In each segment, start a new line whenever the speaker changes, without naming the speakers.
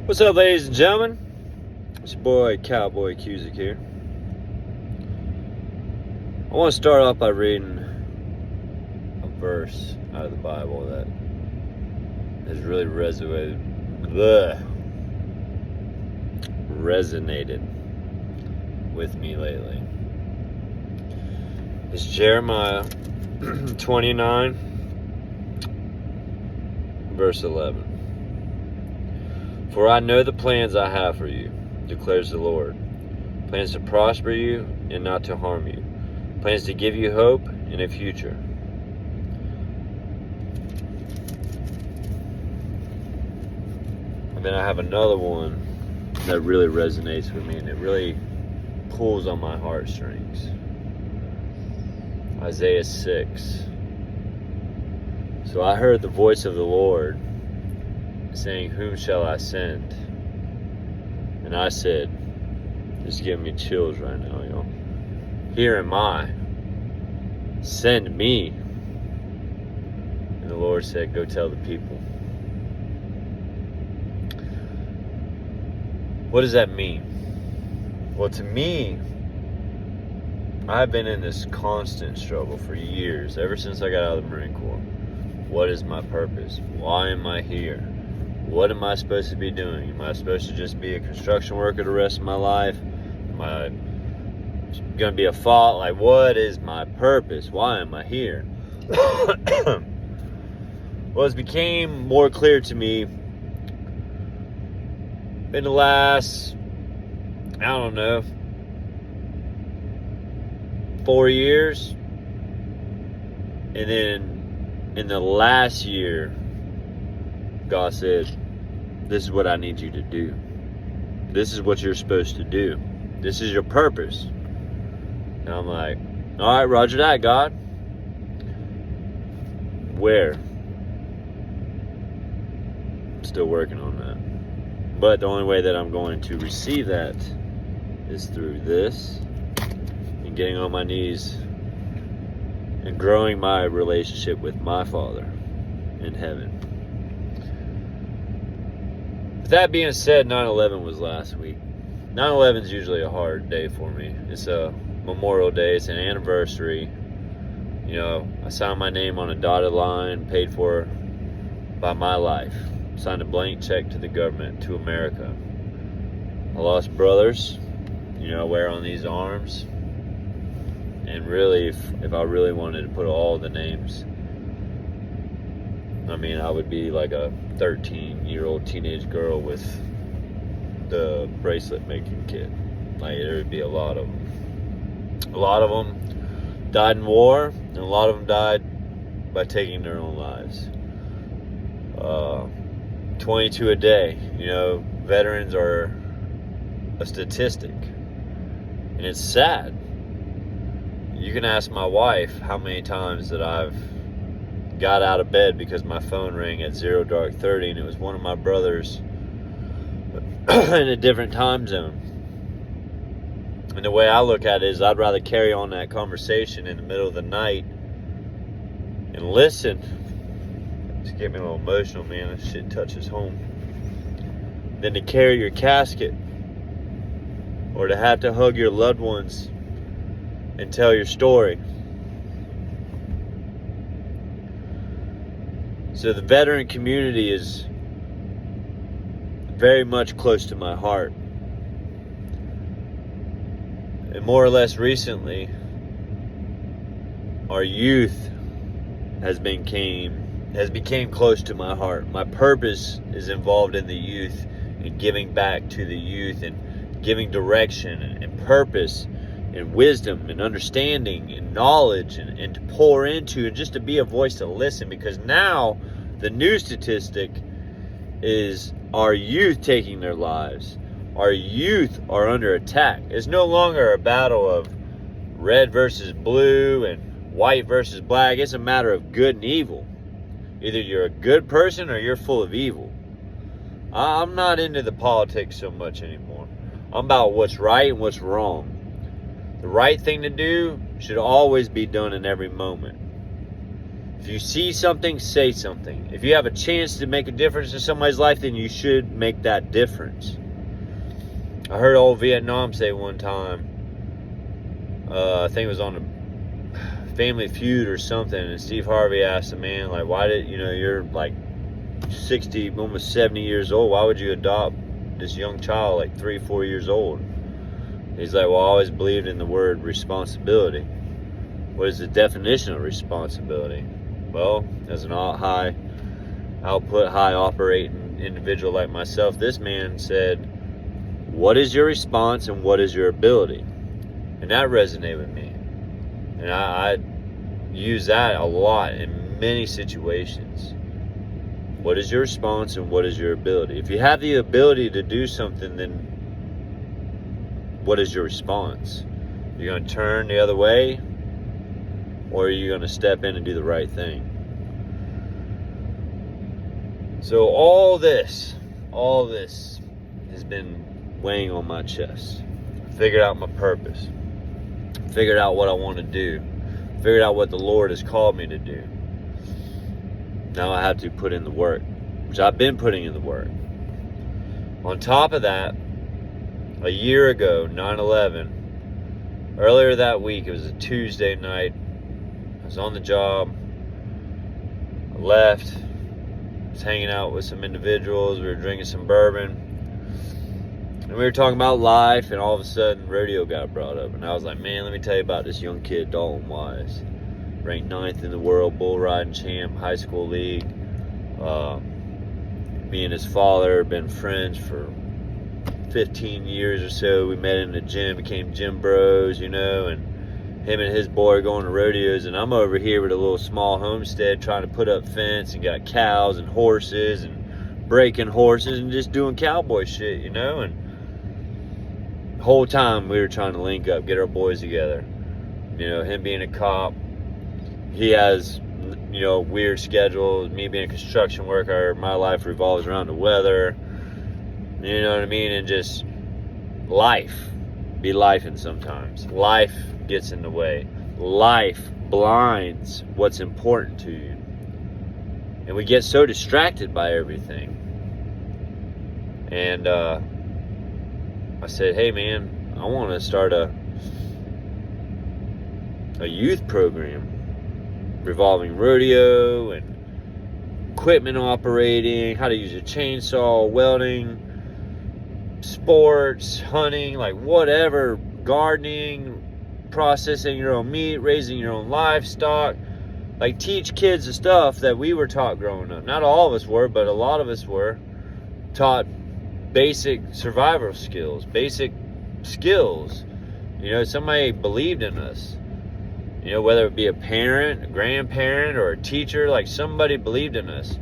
What's up, ladies and gentlemen? It's your boy David-Cusick here. I want to start off by reading a verse out of the Bible that has really resonated with me lately. It's Jeremiah 29, verse 11. For I know the plans I have for you, declares the Lord. Plans to prosper you and not to harm you. Plans to give you hope and a future. And then I have another one that really resonates with me, and it really pulls on my heartstrings. Isaiah 6. So I heard the voice of the Lord saying, whom shall I send? And I said, it's giving me chills right now, y'all. Here am I. Send me. And the Lord said, go tell the people. What does that mean? Well, to me, I've been in this constant struggle for years, ever since I got out of the Marine Corps. What is my purpose? Why am I here? What am I supposed to be doing? Am I supposed to just be a construction worker the rest of my life? Am I going to be a fault? Like, what is my purpose? Why am I here? Well, it became more clear to me in the last, 4 years. And then in the last year, God said, this is what I need you to do. This is what you're supposed to do. This is your purpose. And I'm like, all right, roger that, God. Where? I'm still working on that. But the only way that I'm going to receive that is through this and getting on my knees and growing my relationship with my Father in heaven. With that being said, 9/11 was last week. 9/11 is usually a hard day for me. It's a Memorial Day. It's an anniversary. You know, I signed my name on a dotted line, paid for by my life. Signed a blank check to the government, to America. I lost brothers, wear on these arms. And really, if I really wanted to put all the names, I would be like a 13-year-old teenage girl with the bracelet making kit. Like, there would be a lot of them. A lot of them died in war, and a lot of them died by taking their own lives. 22 a day. Veterans are a statistic. And it's sad. You can ask my wife how many times that I've got out of bed because my phone rang at 0:30 and it was one of my brothers in a different time zone. And the way I look at it is I'd rather carry on that conversation in the middle of the night and listen. It's getting me a little emotional, man. This shit touches home. Than to carry your casket or to have to hug your loved ones and tell your story. So the veteran community is very much close to my heart. And more or less recently, our youth has became close to my heart. My purpose is involved in the youth and giving back to the youth and giving direction and purpose and wisdom and understanding and knowledge and to pour into and just to be a voice to listen. Because now the new statistic is our youth taking their lives. Our youth are under attack. It's no longer a battle of red versus blue and white versus black. It's a matter of good and evil. Either you're a good person or you're full of evil. I'm not into the politics so much anymore. I'm about what's right and what's wrong. The right thing to do should always be done in every moment. If you see something, say something. If you have a chance to make a difference in somebody's life, then you should make that difference. I heard old Vietnam say one time, I think it was on a Family Feud or something, and Steve Harvey asked the man, like, why did, you're like 60, almost 70 years old, why would you adopt this young child, like 3, 4 years old? He's like, well, I always believed in the word responsibility. What is the definition of responsibility? Well, as an high output, high operating individual like myself, this man said, what is your response and what is your ability? And that resonated with me. And I use that a lot in many situations. What is your response and what is your ability? If you have the ability to do something, then what is your response? You're going to turn the other way, or are you going to step in and do the right thing? So all this has been weighing on my chest. Figured out my purpose. Figured out what I want to do. Figured out what the Lord has called me to do. Now I have to put in the work, which I've been putting in the work. On top of that, a year ago, 9/11, earlier that week, it was a Tuesday night, I was on the job, I left, was hanging out with some individuals, we were drinking some bourbon, and we were talking about life, and all of a sudden, rodeo got brought up, and I was like, man, let me tell you about this young kid, Dalton Wise, ranked 9th in the world, bull riding champ, high school league. Me and his father have been friends for 15 years or so. We met in the gym, became gym bros, and him and his boy are going to rodeos, and I'm over here with a little small homestead trying to put up fence and got cows and horses and breaking horses and just doing cowboy shit, and the whole time we were trying to link up, get our boys together. Him being a cop, he has weird schedules. Me being a construction worker, my life revolves around the weather. You know what I mean? And just life be lifing sometimes. Life gets in the way. Life blinds what's important to you. And we get so distracted by everything. And I said, hey man, I want to start a youth program revolving rodeo and equipment operating, how to use a chainsaw, welding, sports, hunting, like whatever, gardening, processing your own meat, raising your own livestock, like teach kids the stuff that we were taught growing up. Not all of us were, but a lot of us were taught basic survival skills, basic skills. Somebody believed in us. Whether it be a parent, a grandparent, or a teacher, like somebody believed in us.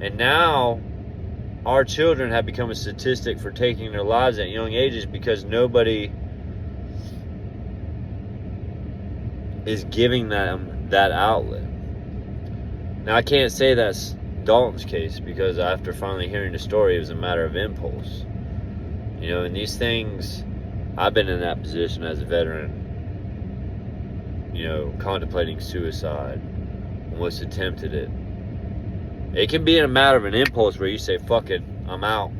And now our children have become a statistic for taking their lives at young ages because nobody is giving them that outlet. Now, I can't say that's Dalton's case because after finally hearing the story, it was a matter of impulse. And these things, I've been in that position as a veteran, contemplating suicide, almost attempted it. It can be in a matter of an impulse where you say, fuck it, I'm out.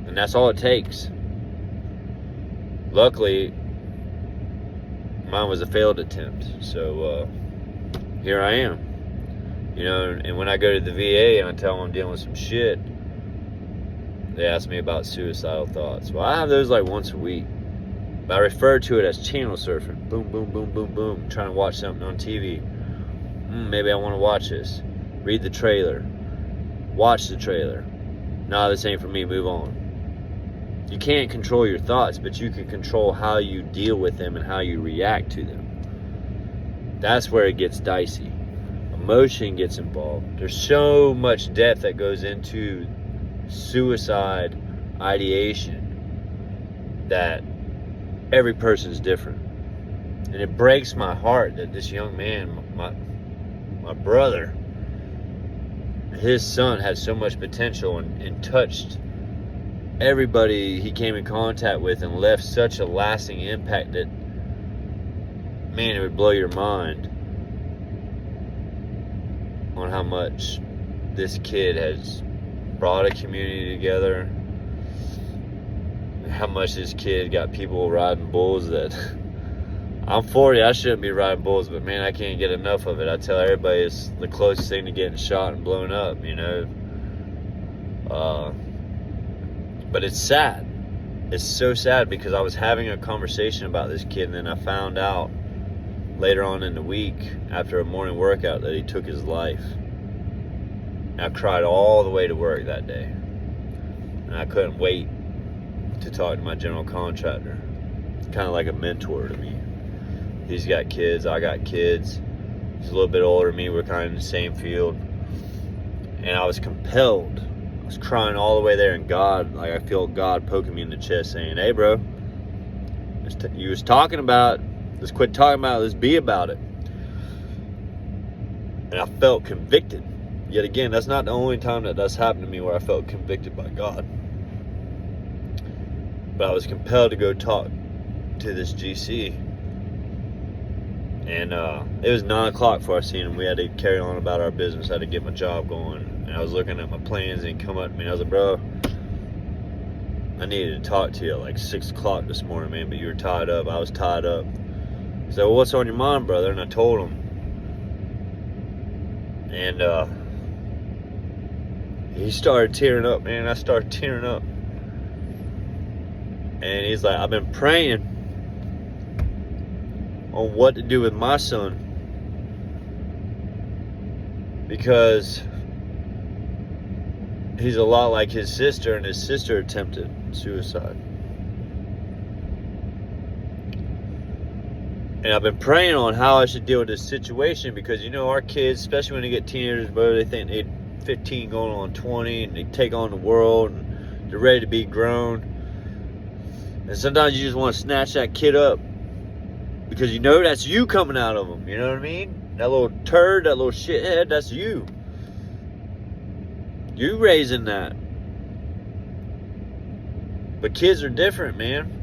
And that's all it takes. Luckily, mine was a failed attempt. So, here I am. And when I go to the VA and I tell them I'm dealing with some shit, they ask me about suicidal thoughts. Well, I have those like once a week. But I refer to it as channel surfing. Boom, boom, boom, boom, boom. Trying to watch something on TV. Maybe I want to watch this. Read the trailer. Watch the trailer. Nah, this ain't for me. Move on. You can't control your thoughts, but you can control how you deal with them and how you react to them. That's where it gets dicey. Emotion gets involved. There's so much depth that goes into suicide ideation that every person's different. And it breaks my heart that this young man, my brother, his son had so much potential and touched everybody he came in contact with and left such a lasting impact that, man, it would blow your mind. on how much this kid has brought a community together, how much this kid got people riding bulls that I'm 40, I shouldn't be riding bulls, but man, I can't get enough of it. I tell everybody it's the closest thing to getting shot and blown up, you know. But it's sad. It's so sad because I was having a conversation about this kid, and then I found out later on in the week after a morning workout that he took his life. And I cried all the way to work that day. And I couldn't wait to talk to my general contractor. Kind of like a mentor to me. He's got kids, I got kids. He's a little bit older than me, we're kind of in the same field. And I was compelled. I was crying all the way there, and God, like I feel God poking me in the chest saying, hey bro, you was talking about it. Let's quit talking about it, let's be about it. And I felt convicted. Yet again, that's not the only time that that's happened to me where I felt convicted by God. But I was compelled to go talk to this GC. And it was 9 o'clock before I seen him. We had to carry on about our business. I had to get my job going. And I was looking at my plans, and he come up to me and I was like, bro, I needed to talk to you at like 6 o'clock this morning, man, but you were tied up. I was tied up. He said, well, what's on your mind, brother? And I told him. And he started tearing up, man. I started tearing up. And he's like, I've been praying on what to do with my son, because he's a lot like his sister, and his sister attempted suicide. And I've been praying on how I should deal with this situation, because, you know, our kids, especially when they get teenagers, bro, they think they're 15 going on 20, and they take on the world, and they're ready to be grown. And sometimes you just want to snatch that kid up, because you know that's you coming out of them. You know what I mean? That little turd, that little shithead, that's you. You raising that. But kids are different, man.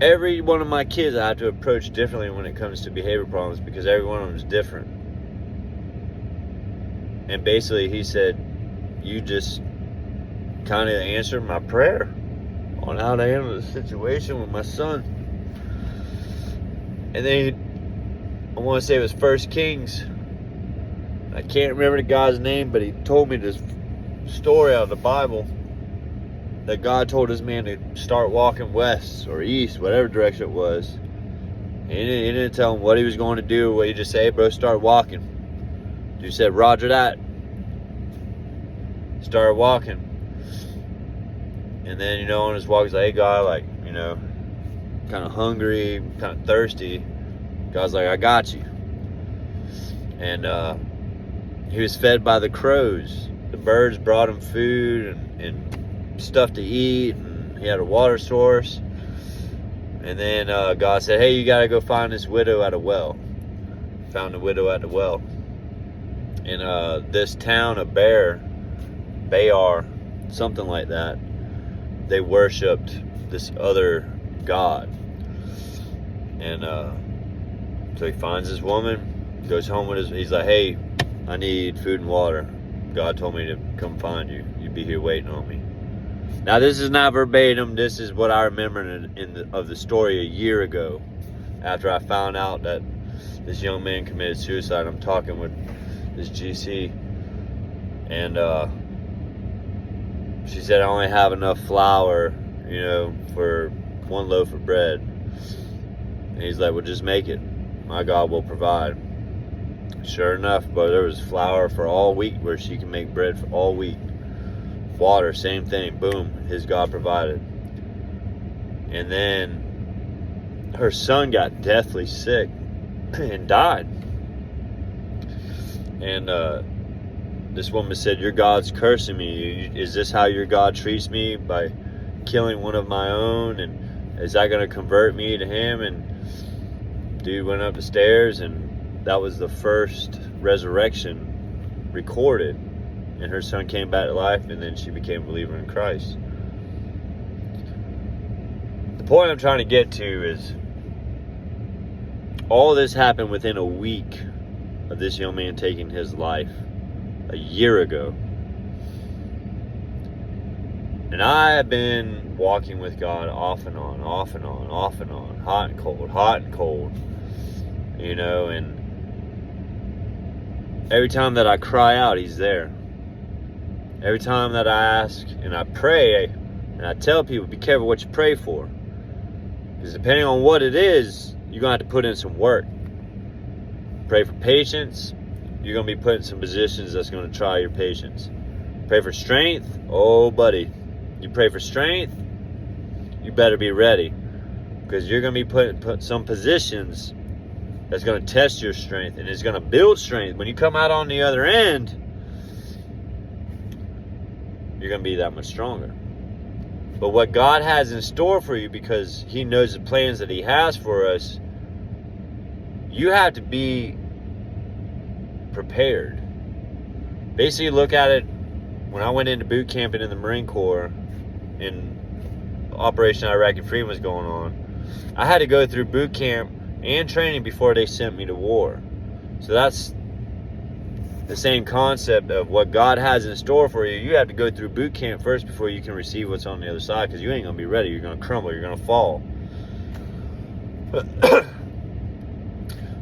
Every one of my kids I have to approach differently when it comes to behavior problems, because every one of them is different. And basically he said, you just kind of answered my prayer on how to handle the situation with my son. And then I want to say it was 1 Kings. I can't remember the guy's name, but he told me this story out of the Bible that God told this man to start walking west or east, whatever direction it was. And he didn't tell him what he was going to do. What he just said, hey bro, start walking. He said, roger that. Started walking. And then, you know, on his walk, he's like, hey guy, like, you know, kind of hungry, kind of thirsty. God's like, I got you. And he was fed by the crows. The birds brought him food and stuff to eat, and he had a water source. And then God said, hey, you got to go find this widow at a well. Found the widow at the well. In this town of Bayar, something like that, they worshipped this other god. And so he finds this woman, goes home with he's like, hey, I need food and water. God told me to come find you. You'd be here waiting on me. Now this is not verbatim. This is what I remember of the story a year ago, after I found out that this young man committed suicide. I'm talking with this GC, and she said, I only have enough flour, you know, for 1 loaf of bread. And he's like, well, just make it. My God will provide. Sure enough, but there was flour for all week, where she can make bread for all week. Water, same thing. Boom, his God provided. And then her son got deathly sick and died. And this woman said, your God's cursing me. Is this how your God treats me, by killing one of my own? And is that going to convert me to him? And dude went up the stairs, and that was the first resurrection recorded. And her son came back to life, and then she became a believer in Christ. The point I'm trying to get to is, all this happened within a week of this young man taking his life a year ago. And I have been walking with God off and on, off and on, off and on, hot and cold, you know, and every time that I cry out, he's there. Every time that I ask and I pray, and I tell people, be careful what you pray for. Because depending on what it is, you're going to have to put in some work. Pray for patience, you're going to be put in some positions that's going to try your patience. Pray for strength, oh buddy. You pray for strength, you better be ready, because you're going to be put some positions that's going to test your strength, and it's going to build strength. When you come out on the other end, you're going to be that much stronger. But what God has in store for you, because he knows the plans that he has for us, you have to be prepared. Basically, look at it, when I went into boot camp and in the Marine Corps, in Operation Iraqi Freedom was going on, I had to go through boot camp and training before they sent me to war. So that's the same concept of what God has in store for you. You have to go through boot camp first before you can receive what's on the other side, because you ain't going to be ready. You're going to crumble. You're going to fall.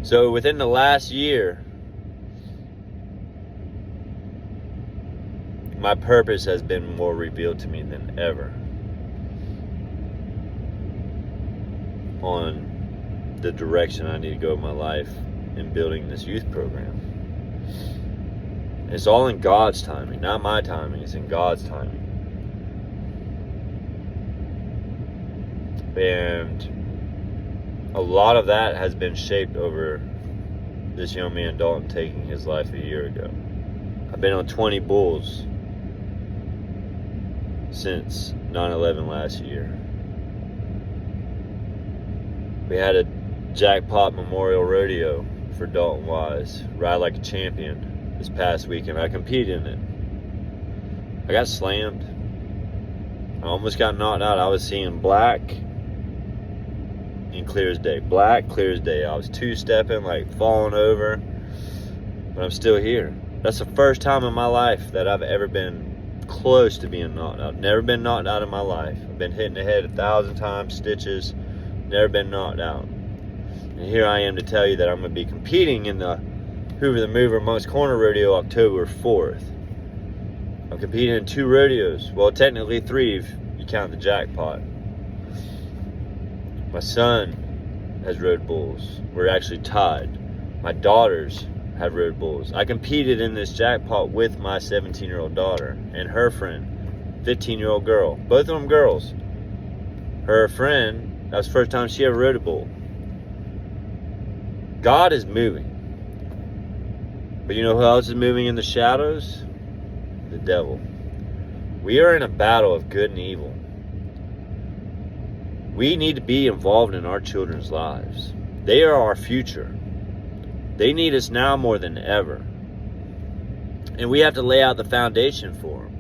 So within the last year, my purpose has been more revealed to me than ever on the direction I need to go in my life in building this youth program. It's all in God's timing, not my timing. It's in God's timing. And a lot of that has been shaped over this young man, Dalton, taking his life a year ago. I've been on 20 bulls since 9/11 last year. We had a jackpot memorial rodeo for Dalton Wise, Ride Like a Champion, this past weekend. I competed in it. I got slammed. I almost got knocked out. I was seeing black and clear as day. Black, clear as day. I was two-stepping, like falling over, but I'm still here. That's the first time in my life that I've ever been close to being knocked out. Never been knocked out in my life. I've been hit in the head 1,000 times, stitches, never been knocked out. And here I am to tell you that I'm going to be competing in the Hoover the Mover Monk's Corner Rodeo October 4th. I'm competing in 2 rodeos. Well, technically 3 if you count the jackpot. My son has rode bulls. We're actually tied. My daughters have rode bulls. I competed in this jackpot with my 17-year-old daughter and her friend, 15-year-old girl. Both of them girls. Her friend, that was the first time she ever rode a bull. God is moving. But you know who else is moving in the shadows? The devil. We are in a battle of good and evil. We need to be involved in our children's lives. They are our future. They need us now more than ever. And we have to lay out the foundation for them.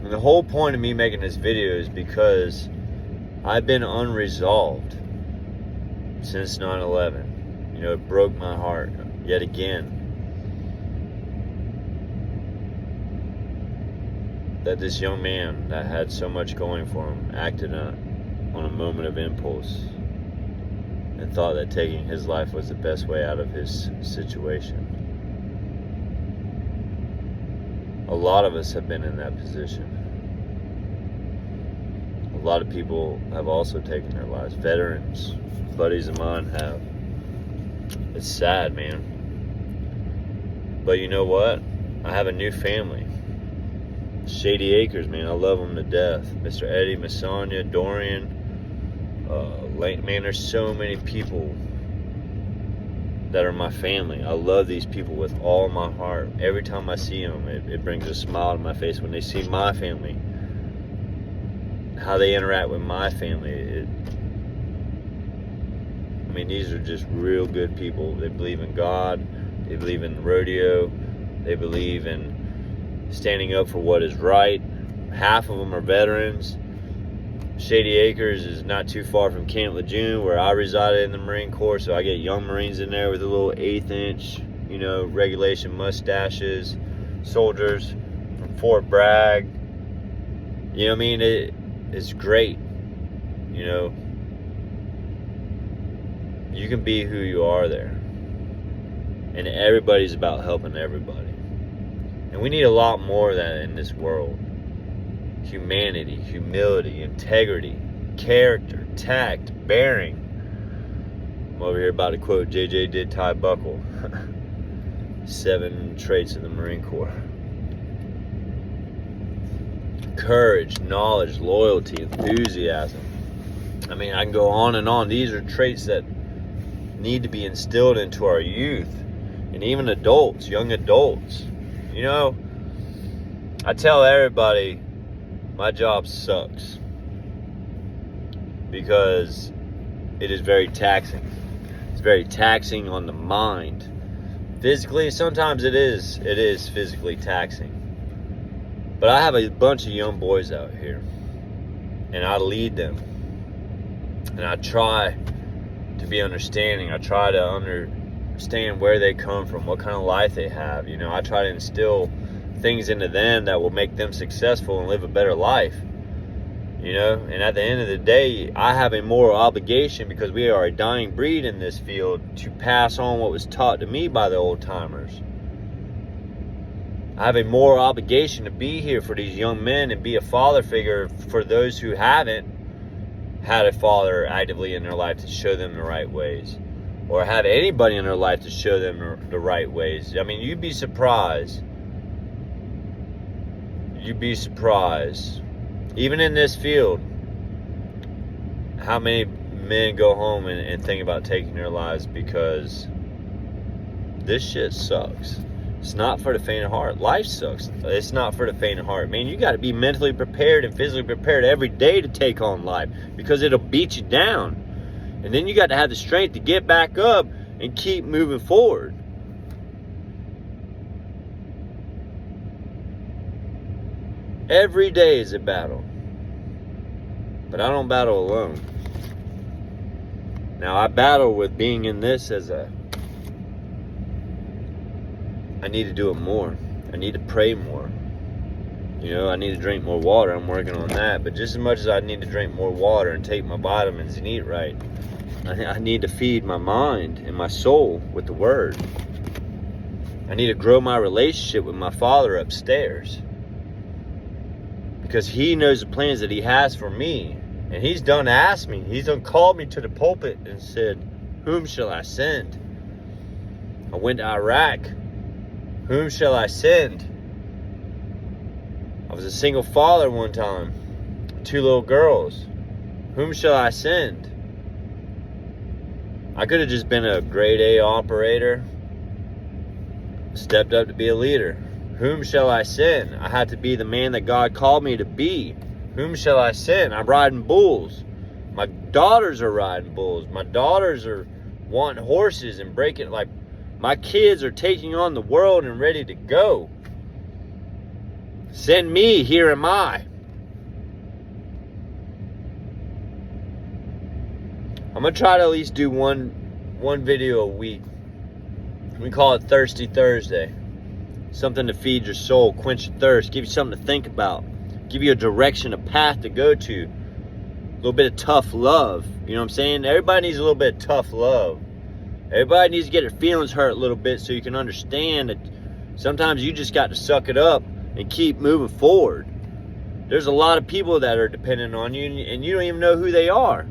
And the whole point of me making this video is because I've been unresolved since 9/11. You know, it broke my heart yet again that this young man that had so much going for him acted on a moment of impulse and thought that taking his life was the best way out of his situation. A lot of us have been in that position. A lot of people have also taken their lives. Veterans, buddies of mine have. It's sad, man. But you know what? I have a new family. Shady Acres, man. I love them to death. Mr. Eddie, Miss Sonia, Dorian. Man, there's so many people that are my family. I love these people with all my heart. Every time I see them, it brings a smile to my face when they see my family. How they interact with my family. These are just real good people. They believe in God. They believe in the rodeo. They believe in standing up for what is right. Half of them are veterans. Shady Acres is not too far from Camp Lejeune, where I resided in the Marine Corps, so I get young Marines in there with a little 1/8 inch, regulation mustaches, soldiers from Fort Bragg. You know what I mean? It's great. You can be who you are there. And everybody's about helping everybody. And we need a lot more of that in this world. Humanity, humility, integrity, character, tact, bearing. I'm over here about to quote J.J. Did Ty Buckle. 7 traits of the Marine Corps. Courage, knowledge, loyalty, enthusiasm. I mean, I can go on and on. These are traits that need to be instilled into our youth and even adults, young adults. I tell everybody my job sucks because it is very taxing. It's very taxing on the mind. Physically, sometimes it is physically taxing. But I have a bunch of young boys out here, and I lead them. And I try to be understanding. I try to understand where they come from, what kind of life they have. I try to instill things into them that will make them successful and live a better life. And at the end of the day, I have a moral obligation, because we are a dying breed in this field, to pass on what was taught to me by the old timers. I have a moral obligation to be here for these young men and be a father figure for those who haven't had a father actively in their life to show them the right ways, or have anybody in their life to show them the right ways. I mean, you'd be surprised. Even in this field, how many men go home and think about taking their lives because this shit sucks. It's not for the faint of heart. Life sucks. It's not for the faint of heart. Man, you got to be mentally prepared and physically prepared every day to take on life, because it'll beat you down. And then you got to have the strength to get back up and keep moving forward. Every day is a battle. But I don't battle alone. Now, I battle with being in this I need to do it more. I need to pray more. I need to drink more water. I'm working on that. But just as much as I need to drink more water and take my vitamins and eat right, I need to feed my mind and my soul with the Word. I need to grow my relationship with my Father upstairs, because He knows the plans that He has for me. And He's done asked me. He's done called me to the pulpit and said, "Whom shall I send?" I went to Iraq. Whom shall I send? I was a single father one time. 2 little girls. Whom shall I send? I could have just been a grade A operator. Stepped up to be a leader. Whom shall I send? I had to be the man that God called me to be. Whom shall I send? I'm riding bulls. My daughters are riding bulls. My daughters are wanting horses and breaking, like, my kids are taking on the world and ready to go. Send me, here am I. I'm going to try to at least do one video a week. We call it Thirsty Thursday. Something to feed your soul, quench your thirst, give you something to think about, give you a direction, a path to go to. A little bit of tough love. You know what I'm saying? Everybody needs a little bit of tough love. Everybody needs to get their feelings hurt a little bit so you can understand that sometimes you just got to suck it up and keep moving forward. There's a lot of people that are dependent on you, and you don't even know who they are.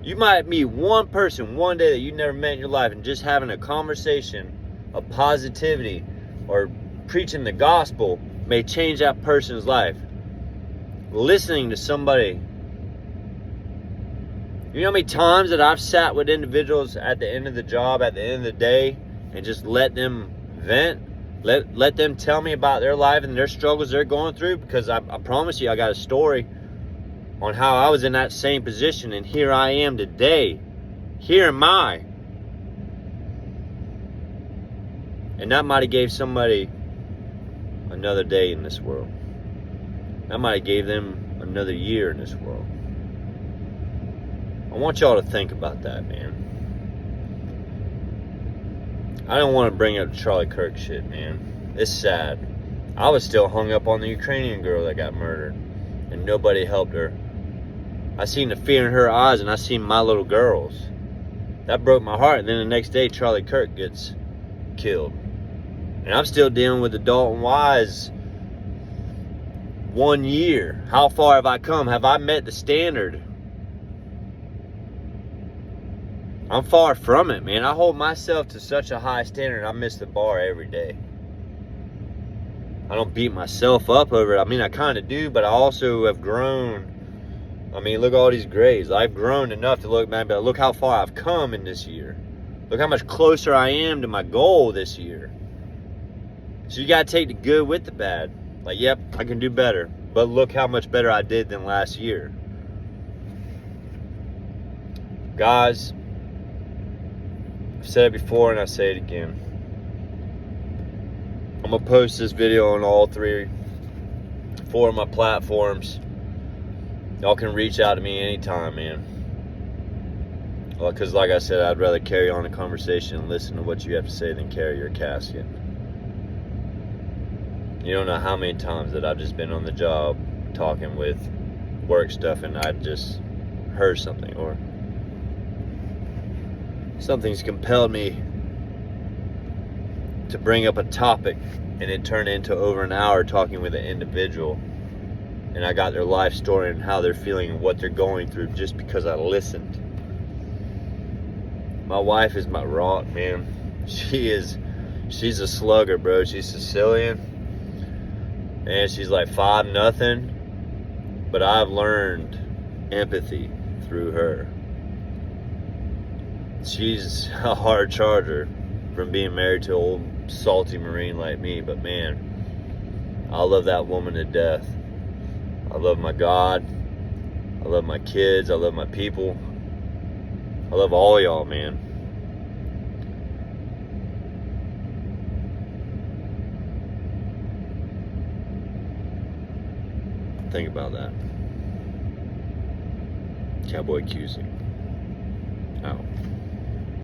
You might meet one person one day that you never met in your life, and just having a conversation of positivity or preaching the gospel may change that person's life. Listening to somebody. You know how many times that I've sat with individuals at the end of the job, at the end of the day, and just let them vent, let them tell me about their life and their struggles they're going through, because I promise you, I got a story on how I was in that same position, and here I am today. Here am I. And that might have gave somebody another day in this world. That might have gave them another year in this world. I want y'all to think about that, man. I don't want to bring up the Charlie Kirk shit, man. It's sad. I was still hung up on the Ukrainian girl that got murdered, and nobody helped her. I seen the fear in her eyes, and I seen my little girls. That broke my heart. And then the next day, Charlie Kirk gets killed. And I'm still dealing with the Dalton Wise 1 year. How far have I come? Have I met the standard? I'm far from it, man. I hold myself to such a high standard. I miss the bar every day. I don't beat myself up over it. I mean, I kind of do, but I also have grown. I mean, look at all these grades. I've grown enough to look back, but look how far I've come in this year. Look how much closer I am to my goal this year. So you got to take the good with the bad. Like, yep, I can do better. But look how much better I did than last year. Guys, I've said it before and I say it again. I'm going to post this video on all 4 of my platforms. Y'all can reach out to me anytime, man. Well, because like I said, I'd rather carry on a conversation and listen to what you have to say than carry your casket. You don't know how many times that I've just been on the job talking with work stuff and I just heard something or something's compelled me to bring up a topic and it turned into over an hour talking with an individual, and I got their life story and how they're feeling and what they're going through just because I listened. My wife is my rock, man. She's a slugger, bro. She's Sicilian and she's like 5-0, but I've learned empathy through her. She's a hard charger from being married to an old salty Marine like me, but man, I love that woman to death. I love my God. I love my kids. I love my people. I love all y'all, man. Think about that. Cowboy Cusick. Out.